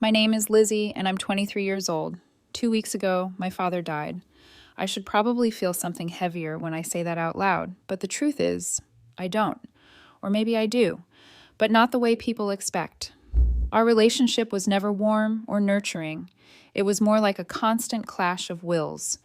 My name is Lizzie, and I'm 23 years old. 2 weeks ago, my father died. I should probably feel something heavier when I say that out loud, but the truth is, I don't. Or maybe I do, but not the way people expect. Our relationship was never warm or nurturing. It was more like a constant clash of wills.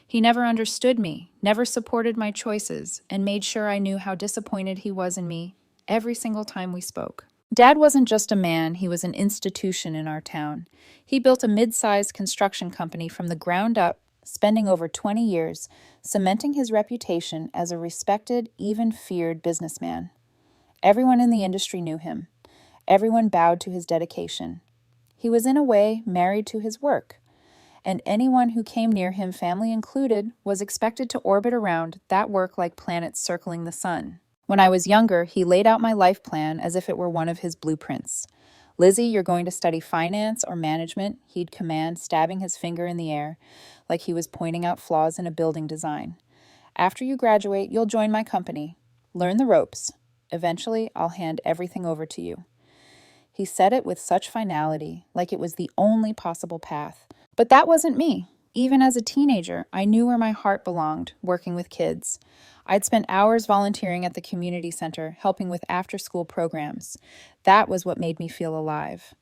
He never understood me, never supported my choices, and made sure I knew how disappointed he was in me every single time we spoke. Dad wasn't just a man, he was an institution in our town. He built a mid-sized construction company from the ground up, spending over 20 years cementing his reputation as a respected, even feared businessman. Everyone in the industry knew him. Everyone bowed to his dedication. He was in a way married to his work, and anyone who came near him, family included, was expected to orbit around that work like planets circling the sun. When I was younger, he laid out my life plan as if it were one of his blueprints. Lizzie, you're going to study finance or management, he'd command, stabbing his finger in the air like he was pointing out flaws in a building design. After you graduate, you'll join my company. Learn the ropes. Eventually, I'll hand everything over to you. He said it with such finality, like it was the only possible path. But that wasn't me. Even as a teenager, I knew where my heart belonged, working with kids. I'd spent hours volunteering at the community center, helping with after-school programs. That was what made me feel alive.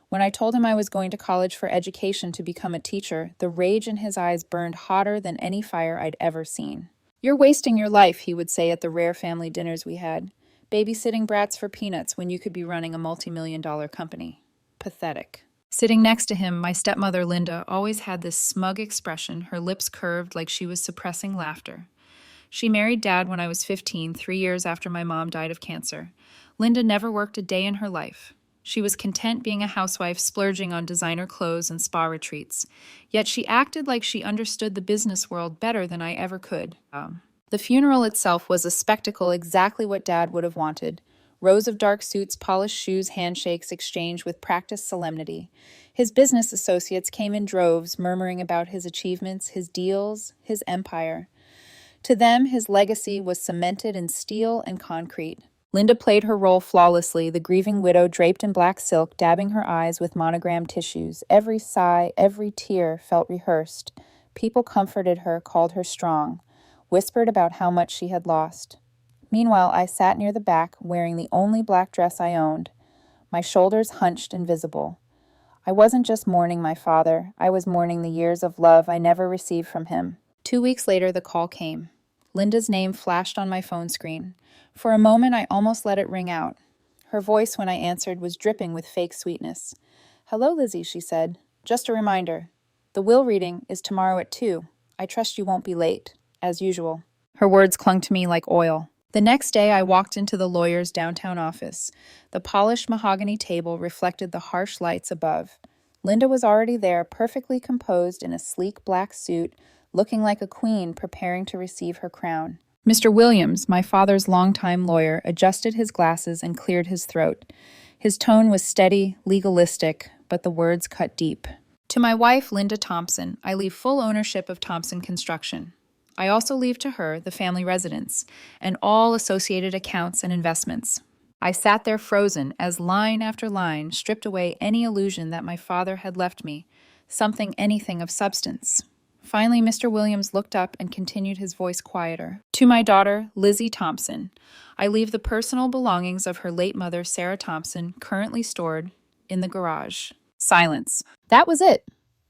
When I told him I was going to college for education to become a teacher, the rage in his eyes burned hotter than any fire I'd ever seen. "You're wasting your life," he would say at the rare family dinners we had. "Babysitting brats for peanuts when you could be running a multi-million-dollar company." Pathetic. Sitting next to him, my stepmother Linda always had this smug expression, her lips curved like she was suppressing laughter. She married Dad when I was 15, 3 years after my mom died of cancer. Linda never worked a day in her life. She was content being a housewife, splurging on designer clothes and spa retreats. Yet she acted like she understood the business world better than I ever could. The funeral itself was a spectacle exactly what Dad would have wanted. Rows of dark suits, polished shoes, handshakes exchanged with practiced solemnity. His business associates came in droves, murmuring about his achievements, his deals, his empire. To them, his legacy was cemented in steel and concrete. Linda played her role flawlessly, the grieving widow draped in black silk, dabbing her eyes with monogrammed tissues. Every sigh, every tear felt rehearsed. People comforted her, called her strong, whispered about how much she had lost. Meanwhile, I sat near the back, wearing the only black dress I owned, my shoulders hunched and visible. I wasn't just mourning my father, I was mourning the years of love I never received from him. 2 weeks later, the call came. Linda's name flashed on my phone screen. For a moment, I almost let it ring out. Her voice, when I answered, was dripping with fake sweetness. "Hello, Lizzie," she said. "Just a reminder. The will reading is tomorrow at 2. I trust you won't be late, as usual." Her words clung to me like oil. The next day, I walked into the lawyer's downtown office. The polished mahogany table reflected the harsh lights above. Linda was already there, perfectly composed in a sleek black suit, looking like a queen preparing to receive her crown. Mr. Williams, my father's longtime lawyer, adjusted his glasses and cleared his throat. His tone was steady, legalistic, but the words cut deep. "To my wife, Linda Thompson, I leave full ownership of Thompson Construction. I also leave to her the family residence and all associated accounts and investments." I sat there frozen as line after line stripped away any illusion that my father had left me, anything of substance. Finally, Mr. Williams looked up and continued, his voice quieter. "To my daughter, Lizzie Thompson, I leave the personal belongings of her late mother, Sarah Thompson, currently stored in the garage." Silence. That was it.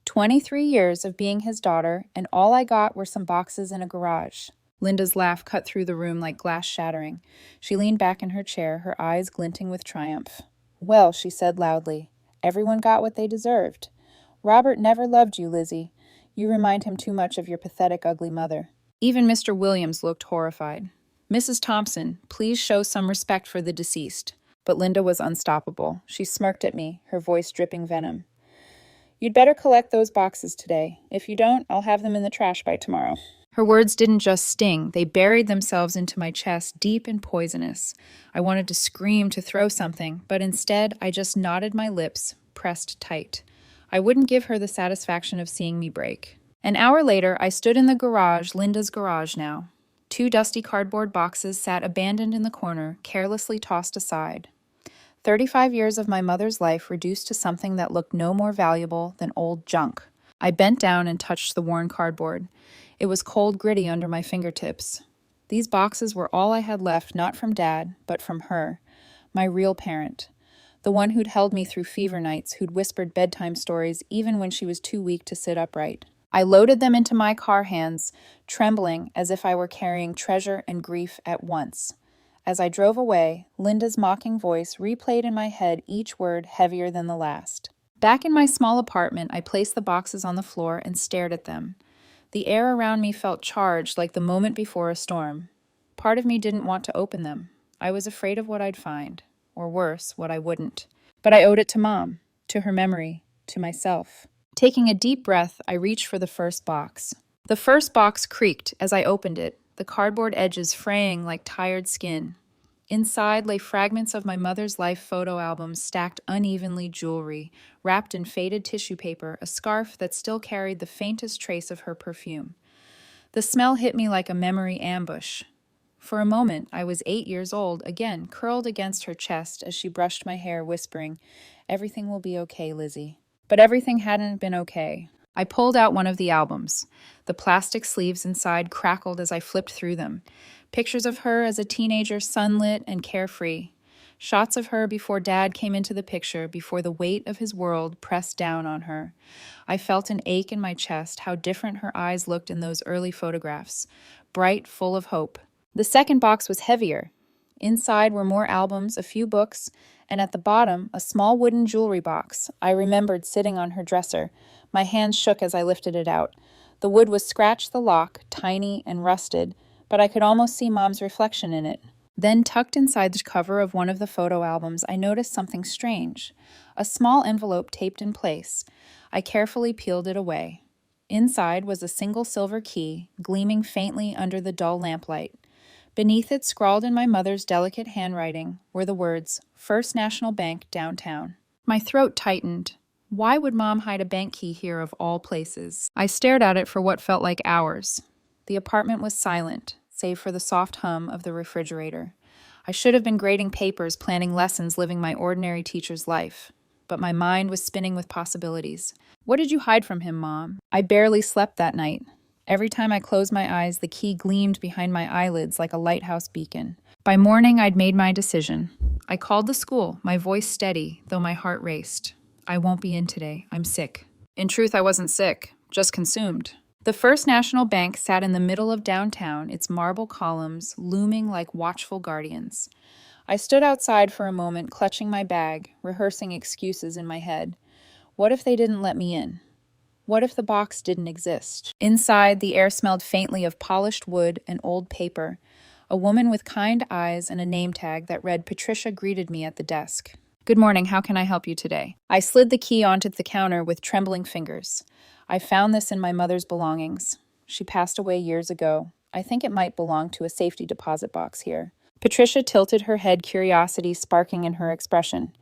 23 years of being his daughter, and all I got were some boxes in a garage. Linda's laugh cut through the room like glass shattering. She leaned back in her chair, her eyes glinting with triumph. "Well," she said loudly, "everyone got what they deserved. Robert never loved you, Lizzie. You remind him too much of your pathetic, ugly mother." Even Mr. Williams looked horrified. "Mrs. Thompson, please show some respect for the deceased." But Linda was unstoppable. She smirked at me, her voice dripping venom. "You'd better collect those boxes today. If you don't, I'll have them in the trash by tomorrow." Her words didn't just sting, they buried themselves into my chest, deep and poisonous. I wanted to scream, to throw something, but instead I just knotted my lips, pressed tight. I wouldn't give her the satisfaction of seeing me break. An hour later, I stood in the garage, Linda's garage now. 2 dusty cardboard boxes sat abandoned in the corner, carelessly tossed aside. 35 years of my mother's life reduced to something that looked no more valuable than old junk. I bent down and touched the worn cardboard. It was cold, gritty under my fingertips. These boxes were all I had left, not from Dad, but from her, my real parent, the one who'd held me through fever nights, who'd whispered bedtime stories even when she was too weak to sit upright. I loaded them into my car hands, trembling as if I were carrying treasure and grief at once. As I drove away, Linda's mocking voice replayed in my head, each word heavier than the last. Back in my small apartment, I placed the boxes on the floor and stared at them. The air around me felt charged like the moment before a storm. Part of me didn't want to open them. I was afraid of what I'd find, or worse, what I wouldn't. But I owed it to Mom, to her memory, to myself. Taking a deep breath, I reached for the first box. The first box creaked as I opened it, the cardboard edges fraying like tired skin. Inside lay fragments of my mother's life photo albums stacked unevenly, jewelry, wrapped in faded tissue paper, a scarf that still carried the faintest trace of her perfume. The smell hit me like a memory ambush. For a moment, I was 8 years old, again, curled against her chest as she brushed my hair, whispering, "Everything will be okay, Lizzie." But everything hadn't been okay. I pulled out one of the albums. The plastic sleeves inside crackled as I flipped through them. Pictures of her as a teenager, sunlit and carefree. Shots of her before Dad came into the picture, before the weight of his world pressed down on her. I felt an ache in my chest, how different her eyes looked in those early photographs. Bright, full of hope. The second box was heavier. Inside were more albums, a few books, and at the bottom, a small wooden jewelry box. I remembered sitting on her dresser. My hands shook as I lifted it out. The wood was scratched, the lock, tiny and rusted, but I could almost see Mom's reflection in it. Then, tucked inside the cover of one of the photo albums, I noticed something strange. A small envelope taped in place. I carefully peeled it away. Inside was a single silver key, gleaming faintly under the dull lamplight. Beneath it, scrawled in my mother's delicate handwriting, were the words, "First National Bank, Downtown." My throat tightened. Why would Mom hide a bank key here of all places? I stared at it for what felt like hours. The apartment was silent, save for the soft hum of the refrigerator. I should have been grading papers, planning lessons, living my ordinary teacher's life. But my mind was spinning with possibilities. What did you hide from him, Mom? I barely slept that night. Every time I closed my eyes, the key gleamed behind my eyelids like a lighthouse beacon. By morning, I'd made my decision. I called the school, my voice steady, though my heart raced. I won't be in today. I'm sick. In truth, I wasn't sick, just consumed. The First National Bank sat in the middle of downtown, its marble columns looming like watchful guardians. I stood outside for a moment, clutching my bag, rehearsing excuses in my head. What if they didn't let me in? What if the box didn't exist? Inside, the air smelled faintly of polished wood and old paper. A woman with kind eyes and a name tag that read Patricia greeted me at the desk. "Good morning, how can I help you today?" I slid the key onto the counter with trembling fingers. I found this in my mother's belongings. She passed away years ago. I think it might belong to a safety deposit box here. Patricia tilted her head, curiosity sparking in her expression.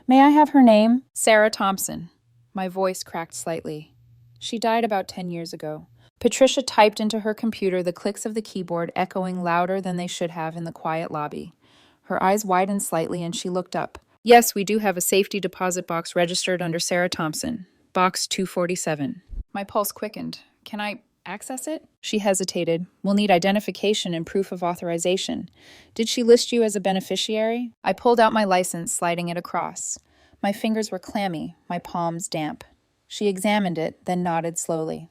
"May I have her name?" "Sarah Thompson." My voice cracked slightly. She died about 10 years ago. Patricia typed into her computer, the clicks of the keyboard echoing louder than they should have in the quiet lobby. Her eyes widened slightly and she looked up. "Yes, we do have a safety deposit box registered under Sarah Thompson. Box 247. My pulse quickened. "Can I access it?" She hesitated. "We'll need identification and proof of authorization. Did she list you as a beneficiary?" I pulled out my license, sliding it across. My fingers were clammy, my palms damp. She examined it, then nodded slowly.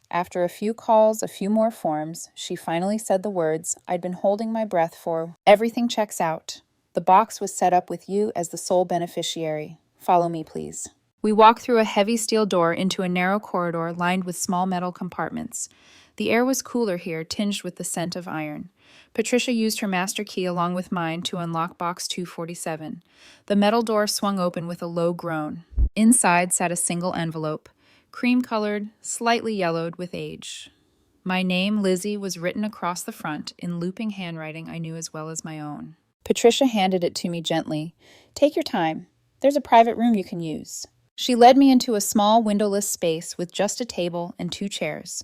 After a few calls, a few more forms, she finally said the words I'd been holding my breath for. "Everything checks out. The box was set up with you as the sole beneficiary. Follow me, please." We walked through a heavy steel door into a narrow corridor lined with small metal compartments. The air was cooler here, tinged with the scent of iron. Patricia used her master key along with mine to unlock box 247. The metal door swung open with a low groan. Inside sat a single envelope, cream-colored, slightly yellowed with age. My name, Lizzie, was written across the front in looping handwriting I knew as well as my own. Patricia handed it to me gently. "Take your time. There's a private room you can use." She led me into a small windowless space with just a table and 2 chairs.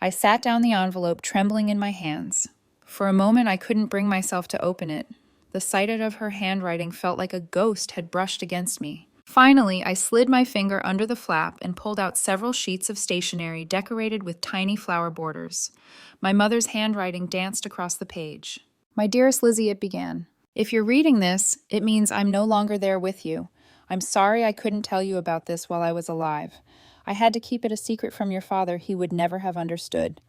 I sat down the envelope, trembling in my hands. For a moment, I couldn't bring myself to open it. The sight of her handwriting felt like a ghost had brushed against me. Finally, I slid my finger under the flap and pulled out several sheets of stationery decorated with tiny flower borders. My mother's handwriting danced across the page. "My dearest Lizzie," it began. "If you're reading this, it means I'm no longer there with you. I'm sorry I couldn't tell you about this while I was alive. I had to keep it a secret from your father. He would never have understood.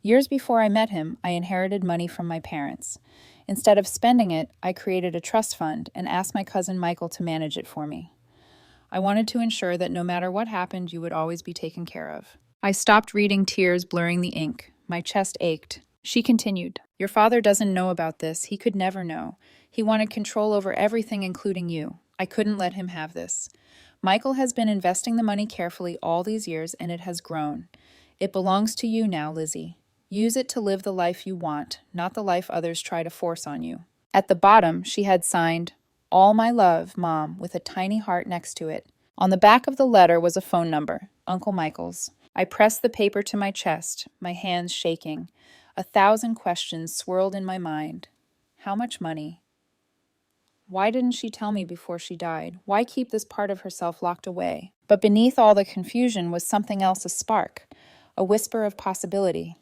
Years before I met him, I inherited money from my parents. Instead of spending it, I created a trust fund and asked my cousin Michael to manage it for me. I wanted to ensure that no matter what happened, you would always be taken care of." I stopped reading, tears blurring the ink. My chest ached. She continued, "Your father doesn't know about this. He could never know. He wanted control over everything, including you. I couldn't let him have this. Michael has been investing the money carefully all these years, and it has grown. It belongs to you now, Lizzie. Use it to live the life you want, not the life others try to force on you." At the bottom, she had signed, "All my love, Mom," with a tiny heart next to it. On the back of the letter was a phone number, Uncle Michael's. I pressed the paper to my chest, my hands shaking. 1,000 questions swirled in my mind. How much money? Why didn't she tell me before she died? Why keep this part of herself locked away? But beneath all the confusion was something else, a spark, a whisper of possibility.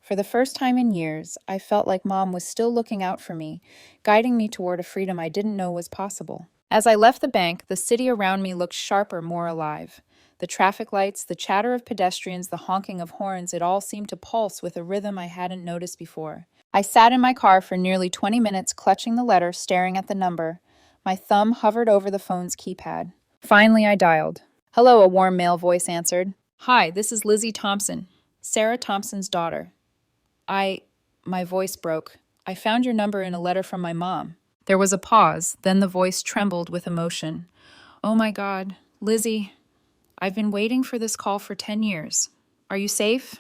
For the first time in years, I felt like Mom was still looking out for me, guiding me toward a freedom I didn't know was possible. As I left the bank, the city around me looked sharper, more alive. The traffic lights, the chatter of pedestrians, the honking of horns, it all seemed to pulse with a rhythm I hadn't noticed before. I sat in my car for nearly 20 minutes, clutching the letter, staring at the number. My thumb hovered over the phone's keypad. Finally, I dialed. "Hello," a warm male voice answered. "Hi, this is Lizzie Thompson, Sarah Thompson's daughter. My voice broke. I found your number in a letter from my mom." There was a pause, then the voice trembled with emotion. "Oh my God, Lizzie, I've been waiting for this call for 10 years. Are you safe?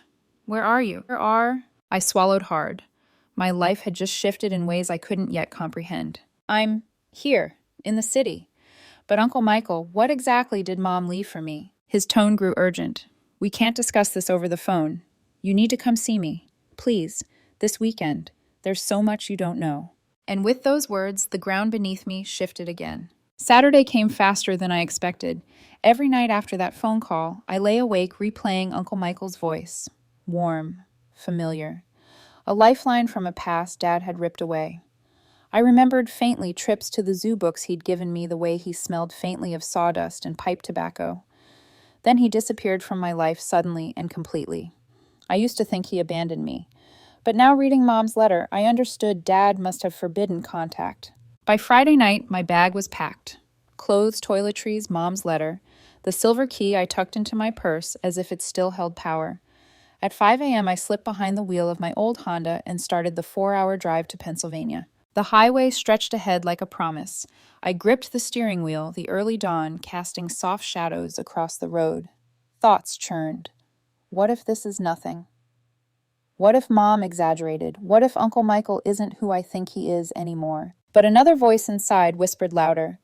Where are you?" I swallowed hard. My life had just shifted in ways I couldn't yet comprehend. "I'm here, in the city. But Uncle Michael, what exactly did Mom leave for me?" His tone grew urgent. "We can't discuss this over the phone. You need to come see me. Please, this weekend. There's so much you don't know." And with those words, the ground beneath me shifted again. Saturday came faster than I expected. Every night after that phone call, I lay awake replaying Uncle Michael's voice. Warm, familiar. A lifeline from a past Dad had ripped away. I remembered faintly trips to the zoo books he'd given me, the way he smelled faintly of sawdust and pipe tobacco. Then he disappeared from my life suddenly and completely. I used to think he abandoned me. But now, reading Mom's letter, I understood Dad must have forbidden contact. By Friday night, my bag was packed. Clothes, toiletries, Mom's letter. The silver key I tucked into my purse as if it still held power. At 5 a.m., I slipped behind the wheel of my old Honda and started the 4-hour drive to Pennsylvania. The highway stretched ahead like a promise. I gripped the steering wheel, the early dawn casting soft shadows across the road. Thoughts churned. What if this is nothing? What if Mom exaggerated? What if Uncle Michael isn't who I think he is anymore? But another voice inside whispered louder.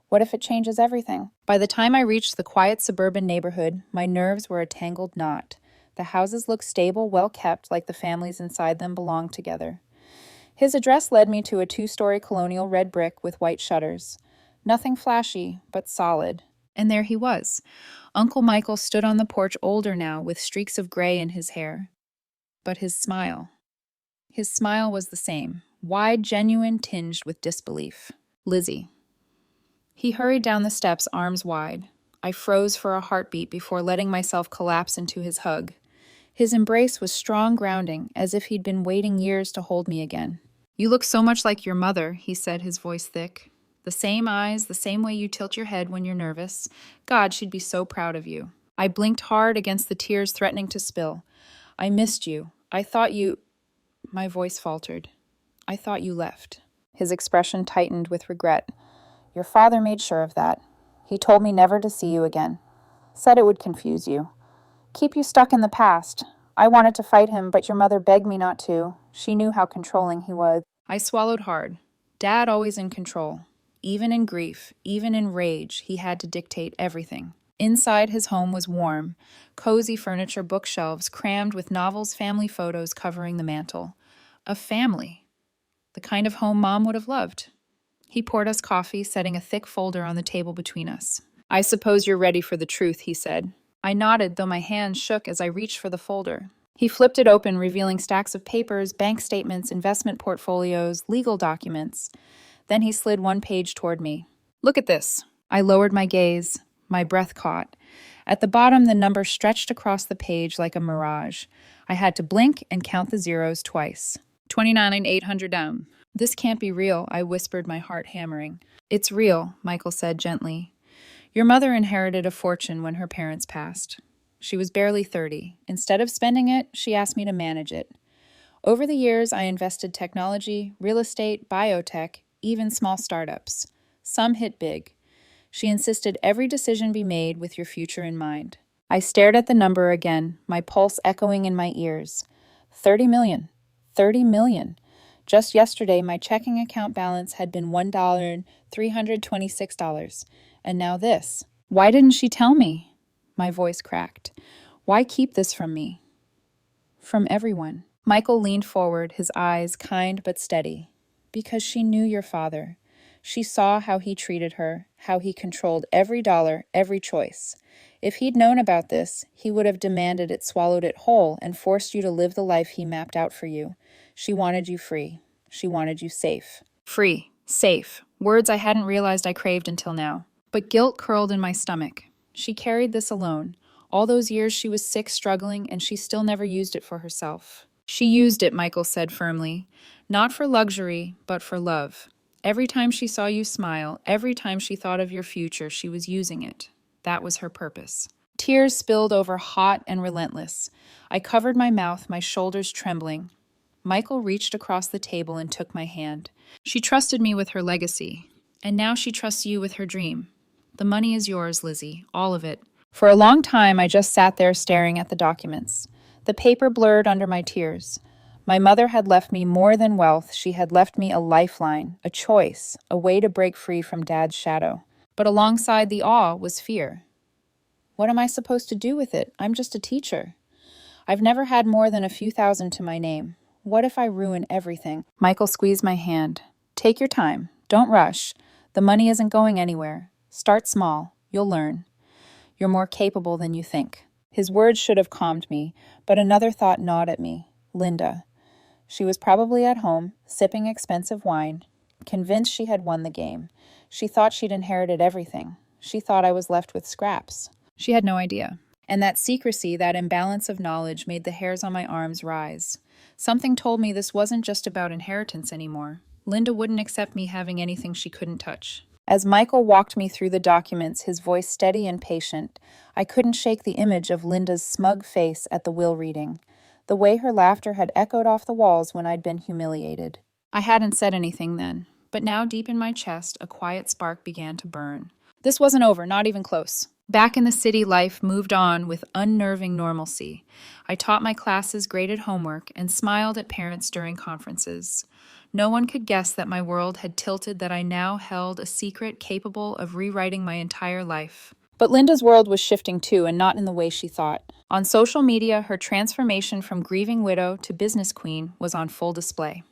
What if it changes everything? By the time I reached the quiet suburban neighborhood, my nerves were a tangled knot. The houses looked stable, well kept, like the families inside them belonged together. His address led me to a 2-story colonial red brick with white shutters. Nothing flashy, but solid. And there he was. Uncle Michael stood on the porch, older now, with streaks of gray in his hair. But his smile was the same, wide, genuine, tinged with disbelief. "Lizzie." He hurried down the steps, arms wide. I froze for a heartbeat before letting myself collapse into his hug. His embrace was strong, grounding, as if he'd been waiting years to hold me again. "You look so much like your mother," he said, his voice thick. "The same eyes, the same way you tilt your head when you're nervous. God, she'd be so proud of you." I blinked hard against the tears threatening to spill. "I missed you. I thought you—" My voice faltered. "I thought you left." His expression tightened with regret. "Your father made sure of that. He told me never to see you again. Said it would confuse you. Keep you stuck in the past. I wanted to fight him, but your mother begged me not to. She knew how controlling he was." I swallowed hard. Dad always in control. Even in grief, even in rage, he had to dictate everything. Inside, his home was warm. Cozy furniture, bookshelves crammed with novels, family photos covering the mantel. A family. the kind of home Mom would have loved. He poured us coffee, setting a thick folder on the table between us. "I suppose you're ready for the truth," he said. I nodded, though my hands shook as I reached for the folder. He flipped it open, revealing stacks of papers, bank statements, investment portfolios, legal documents. Then he slid one page toward me. "Look at this." I lowered my gaze. My breath caught. At the bottom, the number stretched across the page like a mirage. I had to blink and count the zeros twice. 29,800 down. "This can't be real," I whispered, my heart hammering. "It's real," Michael said gently. "Your mother inherited a fortune when her parents passed. She was barely 30. Instead of spending it, she asked me to manage it. Over the years, I invested technology, real estate, biotech, even small startups. Some hit big. She insisted every decision be made with your future in mind." I stared at the number again, my pulse echoing in my ears. 30 million. 30 million. Just yesterday, my checking account balance had been $1,326. And now this. Why didn't she tell me? My voice cracked. Why keep this from me? From everyone. Michael leaned forward, his eyes kind but steady. Because she knew your father. She saw how he treated her, how he controlled every dollar, every choice. If he'd known about this, he would have demanded it swallowed it whole and forced you to live the life he mapped out for you. She wanted you free. She wanted you safe. Free. Safe. Words I hadn't realized I craved until now. But guilt curled in my stomach. She carried this alone. All those years she was sick, struggling, and she still never used it for herself. She used it, Michael said firmly. Not for luxury, but for love. Every time she saw you smile, every time she thought of your future, she was using it. That was her purpose. Tears spilled over, hot and relentless. I covered my mouth, my shoulders trembling. Michael reached across the table and took my hand. She trusted me with her legacy, and now she trusts you with her dream. The money is yours, Lizzie, all of it. For a long time, I just sat there staring at the documents. The paper blurred under my tears. My mother had left me more than wealth. She had left me a lifeline, a choice, a way to break free from Dad's shadow. But alongside the awe was fear. What am I supposed to do with it? I'm just a teacher. I've never had more than a few thousand to my name. What if I ruin everything? Michael squeezed my hand. Take your time. Don't rush. The money isn't going anywhere. Start small. You'll learn. You're more capable than you think. His words should have calmed me, but another thought gnawed at me. Linda. She was probably at home, sipping expensive wine, convinced she had won the game. She thought she'd inherited everything. She thought I was left with scraps. She had no idea. And that secrecy, that imbalance of knowledge, made the hairs on my arms rise. Something told me this wasn't just about inheritance anymore. Linda wouldn't accept me having anything she couldn't touch. As Michael walked me through the documents, his voice steady and patient, I couldn't shake the image of Linda's smug face at the will reading. The way her laughter had echoed off the walls when I'd been humiliated. I hadn't said anything then, but now deep in my chest, a quiet spark began to burn. This wasn't over, not even close. Back in the city, life moved on with unnerving normalcy. I taught my classes, graded homework, and smiled at parents during conferences. No one could guess that my world had tilted, that I now held a secret capable of rewriting my entire life. But Linda's world was shifting too, and not in the way she thought. On social media, her transformation from grieving widow to business queen was on full display.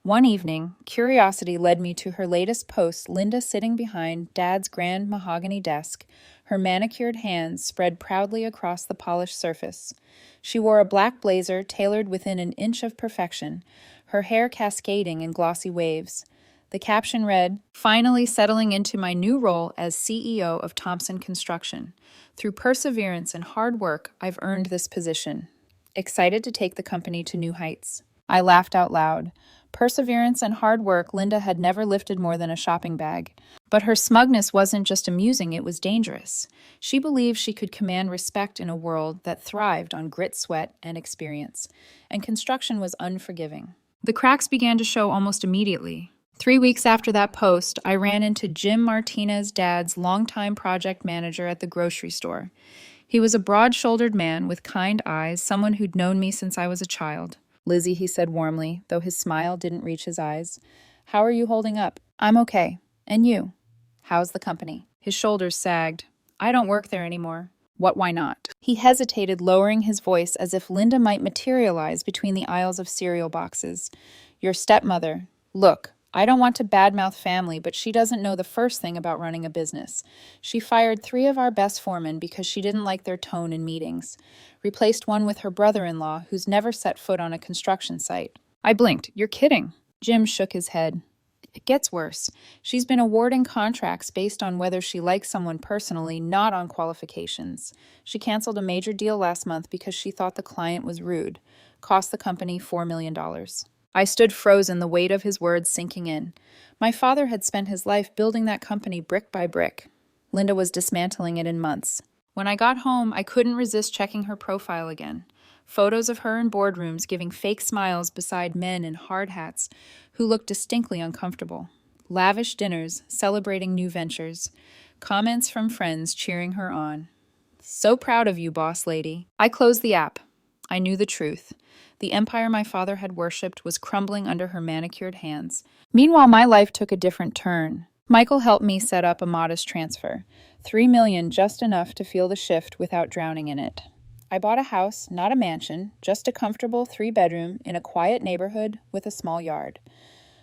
One evening, curiosity led me to her latest post, Linda sitting behind Dad's grand mahogany desk, her manicured hands spread proudly across the polished surface. She wore a black blazer tailored within an inch of perfection, her hair cascading in glossy waves. The caption read, "Finally settling into my new role as CEO of Thompson Construction. Through perseverance and hard work, I've earned this position. Excited to take the company to new heights." I laughed out loud. Perseverance and hard work, Linda had never lifted more than a shopping bag. But her smugness wasn't just amusing, it was dangerous. She believed she could command respect in a world that thrived on grit, sweat, and experience. And construction was unforgiving. The cracks began to show almost immediately. 3 weeks after that post, I ran into Jim Martinez, Dad's longtime project manager at the grocery store. He was a broad-shouldered man with kind eyes, someone who'd known me since I was a child. "Lizzie," he said warmly, though his smile didn't reach his eyes. "How are you holding up?" "I'm okay. And you?" "How's the company?" His shoulders sagged. "I don't work there anymore." "What, why not?" He hesitated, lowering his voice as if Linda might materialize between the aisles of cereal boxes. "Your stepmother, Look, I don't want to badmouth family, but she doesn't know the first thing about running a business. She fired 3 of our best foremen because she didn't like their tone in meetings, replaced one with her brother-in-law who's never set foot on a construction site. I blinked. You're kidding. Jim shook his head. It gets worse. She's been awarding contracts based on whether she likes someone personally, not on qualifications. She canceled a major deal last month because she thought the client was rude. Cost the company $4 million. I stood frozen, the weight of his words sinking in. My father had spent his life building that company brick by brick. Linda was dismantling it in months. When I got home, I couldn't resist checking her profile again. Photos of her in boardrooms giving fake smiles beside men in hard hats who looked distinctly uncomfortable. Lavish dinners celebrating new ventures. Comments from friends cheering her on. So proud of you, boss lady. I closed the app. I knew the truth. The empire my father had worshipped was crumbling under her manicured hands. Meanwhile, my life took a different turn. Michael helped me set up a modest transfer. $3 million, just enough to feel the shift without drowning in it. I bought a house, not a mansion, just a comfortable 3-bedroom in a quiet neighborhood with a small yard.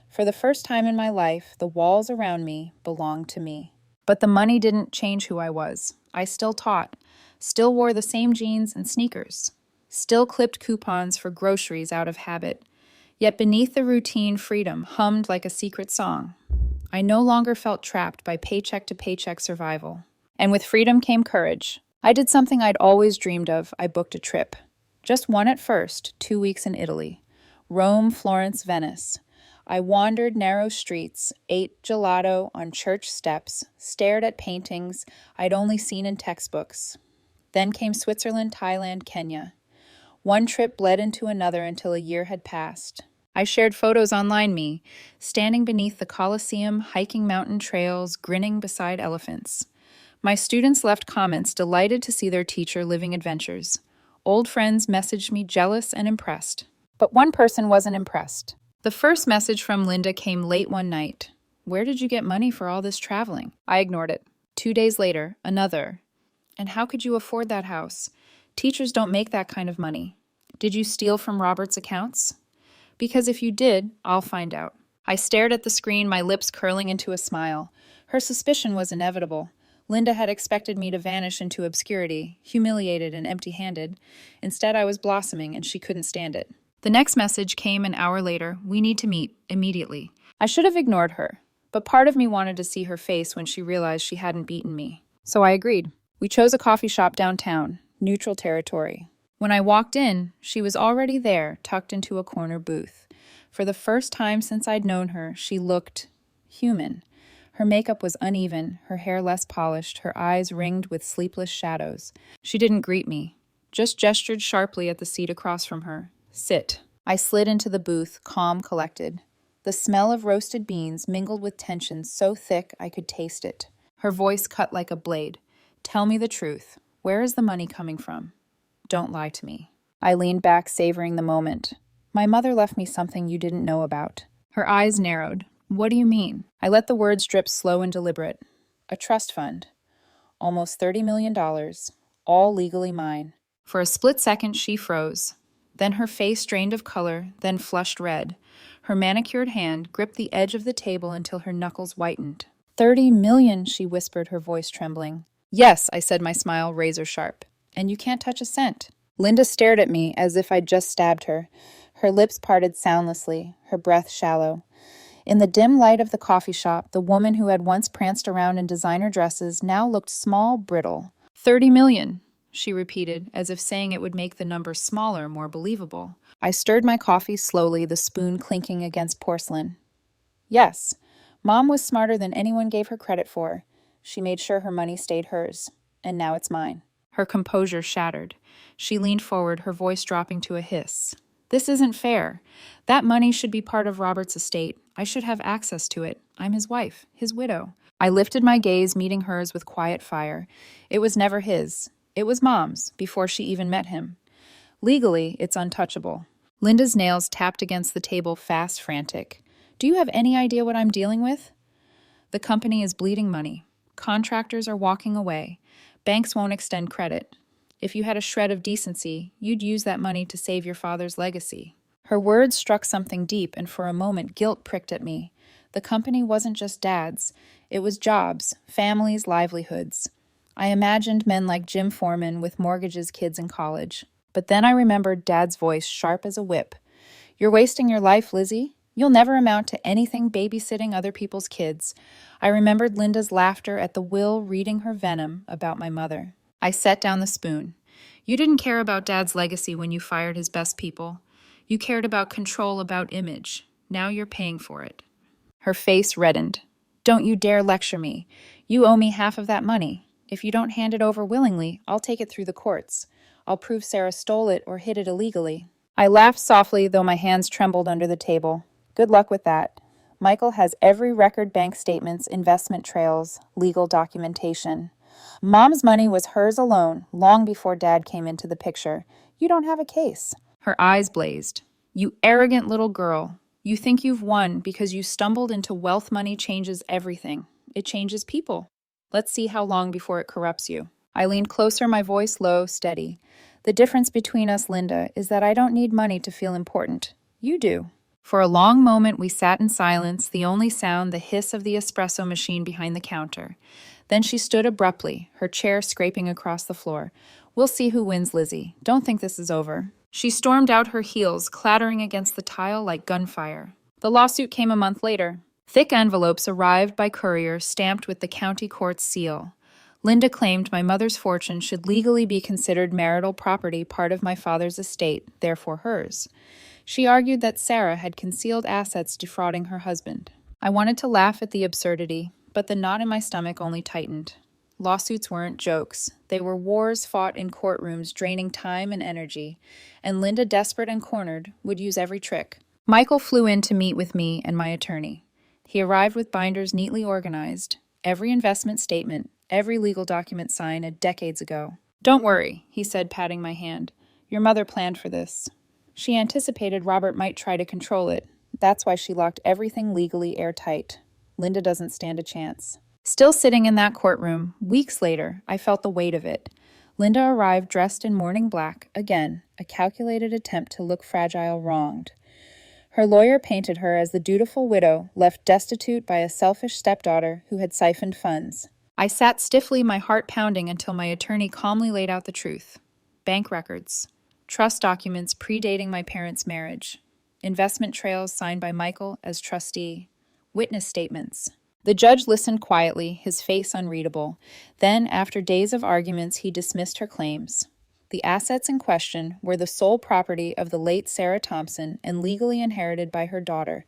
For the first time in my life, the walls around me belonged to me. But the money didn't change who I was. I still taught, still wore the same jeans and sneakers, still clipped coupons for groceries out of habit. Yet beneath the routine, freedom hummed like a secret song. I no longer felt trapped by paycheck-to-paycheck survival. And with freedom came courage. I did something I'd always dreamed of. I booked a trip. Just one at first, 2 weeks in Italy. Rome, Florence, Venice. I wandered narrow streets, ate gelato on church steps, stared at paintings I'd only seen in textbooks. Then came Switzerland, Thailand, Kenya. One trip bled into another until a year had passed. I shared photos online me, standing beneath the Colosseum, hiking mountain trails, grinning beside elephants. My students left comments delighted to see their teacher living adventures. Old friends messaged me jealous and impressed. But one person wasn't impressed. The first message from Linda came late one night. Where did you get money for all this traveling? I ignored it. 2 days later, another. And how could you afford that house? Teachers don't make that kind of money. Did you steal from Robert's accounts? Because if you did, I'll find out. I stared at the screen, my lips curling into a smile. Her suspicion was inevitable. Linda had expected me to vanish into obscurity, humiliated and empty-handed. Instead, I was blossoming, and she couldn't stand it. The next message came an hour later. We need to meet, immediately. I should have ignored her, but part of me wanted to see her face when she realized she hadn't beaten me. So I agreed. We chose a coffee shop downtown, neutral territory. When I walked in, she was already there, tucked into a corner booth. For the first time since I'd known her, she looked human. Her makeup was uneven, her hair less polished, her eyes ringed with sleepless shadows. She didn't greet me, just gestured sharply at the seat across from her. Sit. I slid into the booth, calm, collected. The smell of roasted beans mingled with tension so thick I could taste it. Her voice cut like a blade. Tell me the truth. Where is the money coming from? Don't lie to me. I leaned back, savoring the moment. My mother left me something you didn't know about. Her eyes narrowed. What do you mean? I let the words drip slow and deliberate. A trust fund. Almost $30 million. All legally mine. For a split second, she froze. Then her face drained of color, then flushed red. Her manicured hand gripped the edge of the table until her knuckles whitened. $30 million, she whispered, her voice trembling. Yes, I said, my smile razor sharp. And you can't touch a cent. Linda stared at me as if I'd just stabbed her. Her lips parted soundlessly, her breath shallow. In the dim light of the coffee shop, the woman who had once pranced around in designer dresses now looked small, brittle. $30 million, she repeated, as if saying it would make the number smaller, more believable. I stirred my coffee slowly, the spoon clinking against porcelain. Yes, Mom was smarter than anyone gave her credit for. She made sure her money stayed hers, and now it's mine. Her composure shattered. She leaned forward, her voice dropping to a hiss. This isn't fair. That money should be part of Robert's estate. I should have access to it. I'm his wife, his widow. I lifted my gaze, meeting hers with quiet fire. It was never his. It was Mom's, before she even met him. Legally, it's untouchable. Linda's nails tapped against the table, fast, frantic. Do you have any idea what I'm dealing with? The company is bleeding money. Contractors are walking away. Banks won't extend credit. If you had a shred of decency, you'd use that money to save your father's legacy. Her words struck something deep, and for a moment guilt pricked at me. The company wasn't just Dad's. It was jobs, families, livelihoods. I imagined men like Jim Foreman with mortgages, kids in college. But then I remembered Dad's voice, sharp as a whip. "You're wasting your life, Lizzie. You'll never amount to anything babysitting other people's kids." I remembered Linda's laughter at the will reading her venom about my mother. I set down the spoon. "You didn't care about Dad's legacy when you fired his best people. You cared about control, about image. Now you're paying for it." Her face reddened. "Don't you dare lecture me. You owe me half of that money. If you don't hand it over willingly, I'll take it through the courts. I'll prove Sarah stole it or hid it illegally." I laughed softly, though my hands trembled under the table. "Good luck with that. Michael has every record, bank statements, investment trails, legal documentation. Mom's money was hers alone, long before Dad came into the picture. You don't have a case." Her eyes blazed. "You arrogant little girl. You think you've won because you stumbled into wealth. Money changes everything. It changes people. Let's see how long before it corrupts you." I leaned closer, my voice low, steady. "The difference between us, Linda, is that I don't need money to feel important. You do." For a long moment, we sat in silence, the only sound the hiss of the espresso machine behind the counter. Then she stood abruptly, her chair scraping across the floor. "We'll see who wins, Lizzie. Don't think this is over." She stormed out, her heels clattering against the tile like gunfire. The lawsuit came a month later. Thick envelopes arrived by courier, stamped with the county court's seal. Linda claimed my mother's fortune should legally be considered marital property, part of my father's estate, therefore hers. She argued that Sarah had concealed assets defrauding her husband. I wanted to laugh at the absurdity, but the knot in my stomach only tightened. Lawsuits weren't jokes. They were wars fought in courtrooms, draining time and energy, and Linda, desperate and cornered, would use every trick. Michael flew in to meet with me and my attorney. He arrived with binders neatly organized, every investment statement, every legal document signed decades ago. "Don't worry," he said, patting my hand. "Your mother planned for this. She anticipated Robert might try to control it. That's why she locked everything legally airtight. Linda doesn't stand a chance." Still sitting in that courtroom, weeks later, I felt the weight of it. Linda arrived dressed in morning black, again, a calculated attempt to look fragile, wronged. Her lawyer painted her as the dutiful widow left destitute by a selfish stepdaughter who had siphoned funds. I sat stiffly, my heart pounding, until my attorney calmly laid out the truth. Bank records, trust documents predating my parents' marriage, investment trails signed by Michael as trustee, witness statements. The judge listened quietly, his face unreadable. Then, after days of arguments, he dismissed her claims. The assets in question were the sole property of the late Sarah Thompson and legally inherited by her daughter.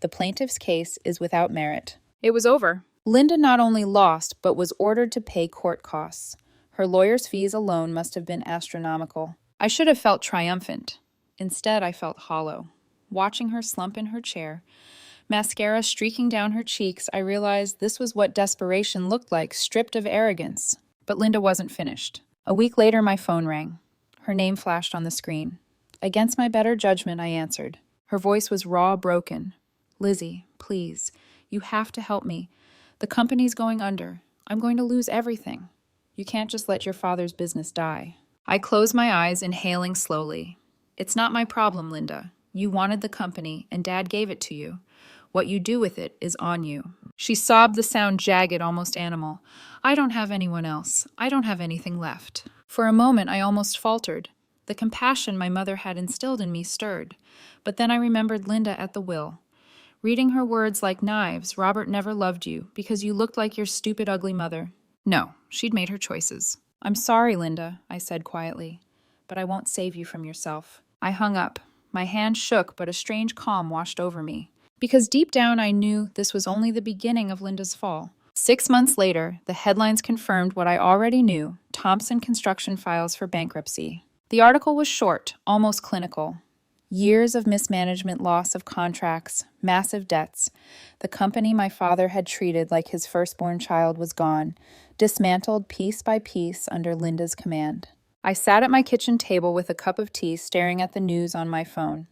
The plaintiff's case is without merit. It was over. Linda not only lost, but was ordered to pay court costs. Her lawyer's fees alone must have been astronomical. I should have felt triumphant. Instead, I felt hollow. Watching her slump in her chair, mascara streaking down her cheeks, I realized this was what desperation looked like, stripped of arrogance. But Linda wasn't finished. A week later, my phone rang. Her name flashed on the screen. Against my better judgment, I answered. Her voice was raw, broken. "Lizzie, please, you have to help me. The company's going under. I'm going to lose everything. You can't just let your father's business die." I closed my eyes, inhaling slowly. "It's not my problem, Linda. You wanted the company, and Dad gave it to you. What you do with it is on you." She sobbed, the sound jagged, almost animal. "I don't have anyone else. I don't have anything left." For a moment, I almost faltered. The compassion my mother had instilled in me stirred. But then I remembered Linda at the will. Reading her words like knives, "Robert never loved you because you looked like your stupid, ugly mother." No, she'd made her choices. "I'm sorry, Linda," I said quietly, "but I won't save you from yourself." I hung up. My hand shook, but a strange calm washed over me. Because deep down I knew this was only the beginning of Linda's fall. 6 months later, the headlines confirmed what I already knew: Thompson Construction files for bankruptcy. The article was short, almost clinical. Years of mismanagement, loss of contracts, massive debts. The company my father had treated like his firstborn child was gone, dismantled piece by piece under Linda's command. I sat at my kitchen table with a cup of tea, staring at the news on my phone.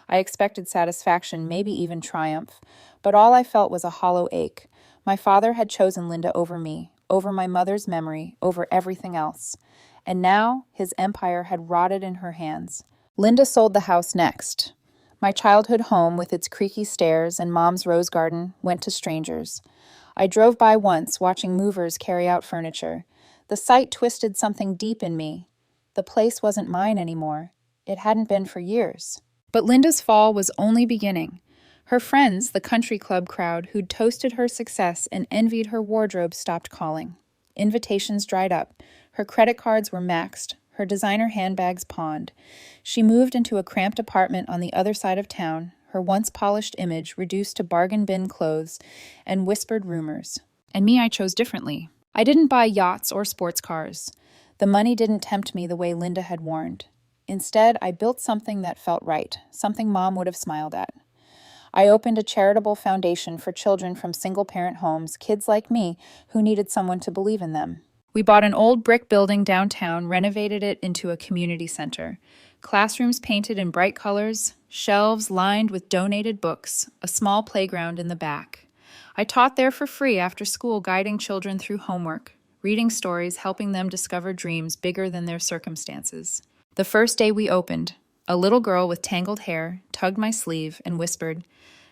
I expected satisfaction, maybe even triumph, but all I felt was a hollow ache. My father had chosen Linda over me, over my mother's memory, over everything else. And now his empire had rotted in her hands. Linda sold the house next. My childhood home, with its creaky stairs and Mom's rose garden, went to strangers. I drove by once, watching movers carry out furniture. The sight twisted something deep in me. The place wasn't mine anymore. It hadn't been for years. But Linda's fall was only beginning. Her friends, the country club crowd who'd toasted her success and envied her wardrobe, stopped calling. Invitations dried up. Her credit cards were maxed. Her designer handbags pawned. She moved into a cramped apartment on the other side of town, her once polished image reduced to bargain bin clothes and whispered rumors. And me, I chose differently. I didn't buy yachts or sports cars. The money didn't tempt me the way Linda had warned. Instead, I built something that felt right, something Mom would have smiled at. I opened a charitable foundation for children from single-parent homes, kids like me, who needed someone to believe in them. We bought an old brick building downtown, renovated it into a community center. Classrooms painted in bright colors, shelves lined with donated books, a small playground in the back. I taught there for free after school, guiding children through homework, reading stories, helping them discover dreams bigger than their circumstances. The first day we opened, a little girl with tangled hair tugged my sleeve and whispered,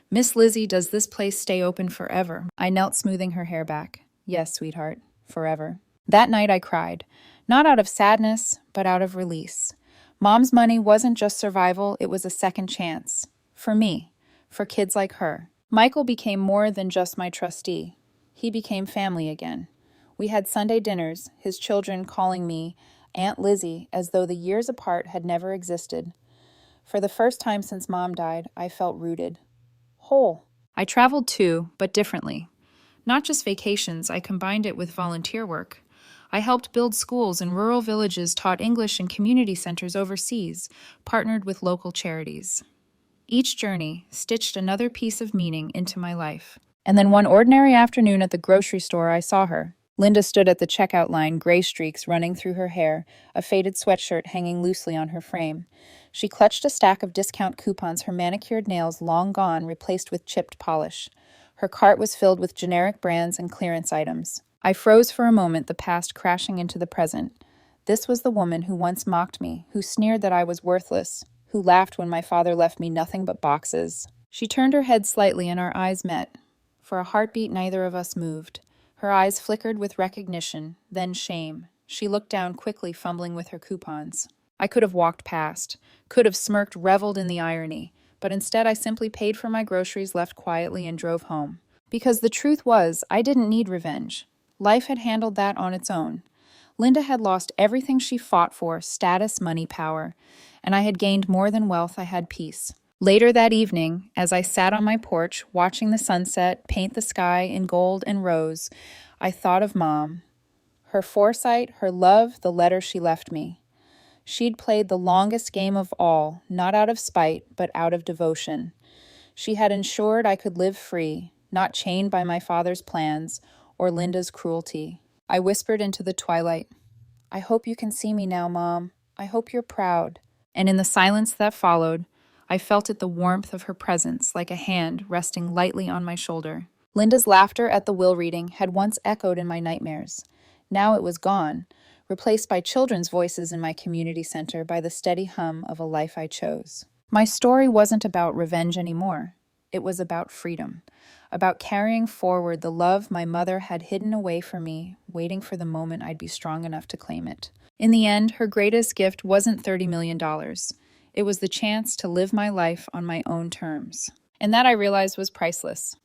"Miss Lizzie, does this place stay open forever?" I knelt, smoothing her hair back. "Yes, sweetheart, forever." That night I cried, not out of sadness, but out of release. Mom's money wasn't just survival, it was a second chance. For me, for kids like her. Michael became more than just my trustee. He became family again. We had Sunday dinners, his children calling me Aunt Lizzie, as though the years apart had never existed. For the first time since Mom died, I felt rooted. Whole. I traveled too, but differently. Not just vacations, I combined it with volunteer work. I helped build schools in rural villages, taught English in community centers overseas, partnered with local charities. Each journey stitched another piece of meaning into my life. And then one ordinary afternoon at the grocery store, I saw her. Linda stood at the checkout line, gray streaks running through her hair, a faded sweatshirt hanging loosely on her frame. She clutched a stack of discount coupons, her manicured nails long gone, replaced with chipped polish. Her cart was filled with generic brands and clearance items. I froze for a moment, the past crashing into the present. This was the woman who once mocked me, who sneered that I was worthless, who laughed when my father left me nothing but boxes. She turned her head slightly and our eyes met. For a heartbeat, neither of us moved. Her eyes flickered with recognition, then shame. She looked down quickly, fumbling with her coupons. I could have walked past, could have smirked, reveled in the irony, but instead I simply paid for my groceries, left quietly, and drove home. Because the truth was, I didn't need revenge. Life had handled that on its own. Linda had lost everything she fought for, status, money, power, and I had gained more than wealth. I had peace. Later that evening, as I sat on my porch, watching the sunset paint the sky in gold and rose, I thought of Mom. Her foresight, her love, the letter she left me. She'd played the longest game of all, not out of spite, but out of devotion. She had ensured I could live free, not chained by my father's plans or Linda's cruelty. I whispered into the twilight, "I hope you can see me now, Mom. I hope you're proud." And in the silence that followed, I felt the warmth of her presence, like a hand resting lightly on my shoulder. Linda's laughter at the will reading had once echoed in my nightmares. Now it was gone, replaced by children's voices in my community center, by the steady hum of a life I chose. My story wasn't about revenge anymore. It was about freedom, about carrying forward the love my mother had hidden away from me, waiting for the moment I'd be strong enough to claim it. In the end, her greatest gift wasn't $30 million. It was the chance to live my life on my own terms. And that, I realized, was priceless.